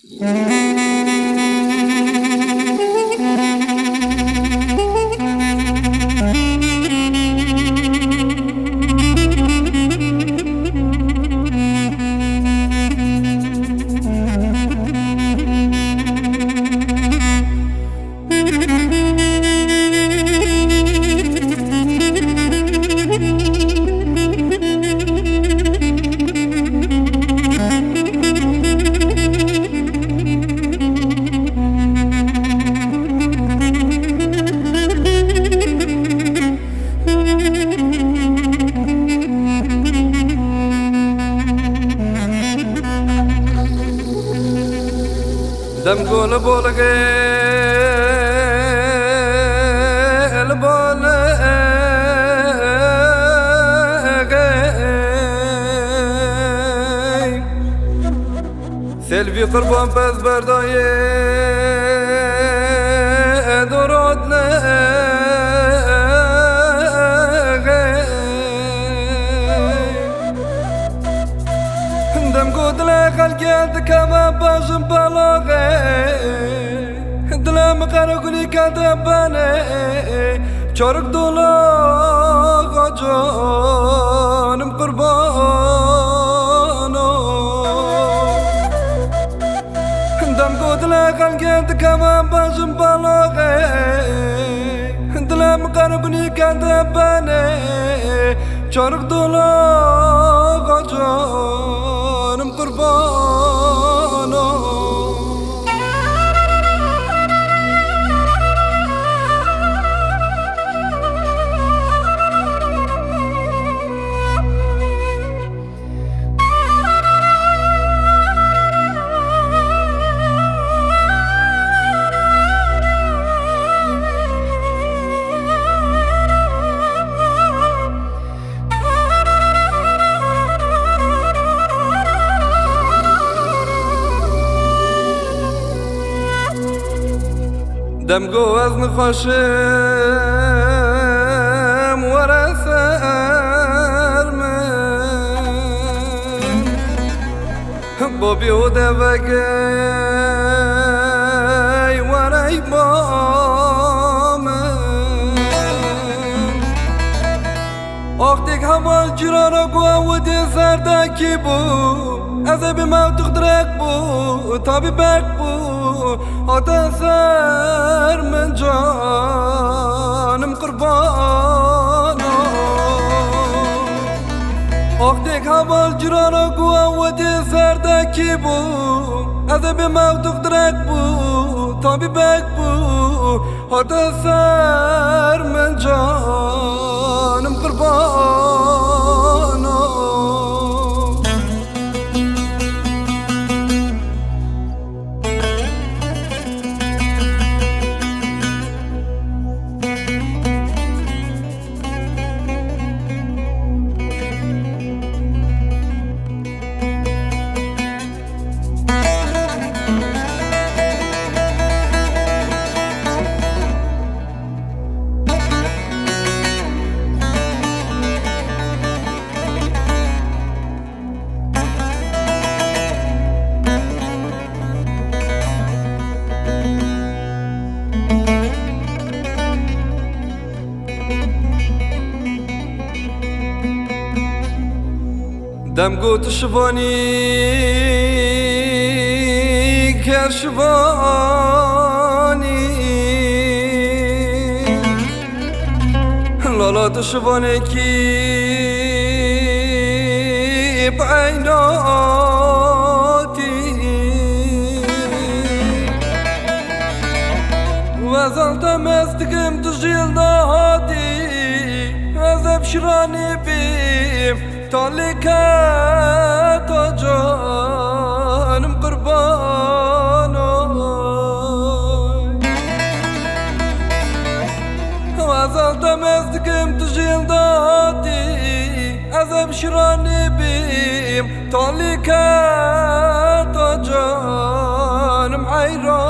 دم قول بولك البولك سلفي قربان بس برداي درودنا دم قود لخل قلت كما باشم بلاغي دلم قرقني كدباني چارك دولا جانم قربانو دم قود لخل قلت كما باشم بلاغي دلم قرقني كدباني چارك دولا جانم قربانو دم قوز نخشم ورا سرمن بابي ودفقي ورا يمامن اختك همال جرانا قوة سرداكي بو أذا بما تقدرك بو طبيبك بو أتأثر من جانم قربانو أختك همال جرانا قوة سرداكي بو أذا بما تقدرك بو طبيبك بو أتأثر من جانم قربانو دم قوت شباني كرشباني لالا تشباني كي بعيناتي وزلت مستقم تجيل نهاتي هذا بشراني بيم طالك جانم قربانو وازلت مزدكم تجيل داتي أذب شراني بيم طالك جانم حيران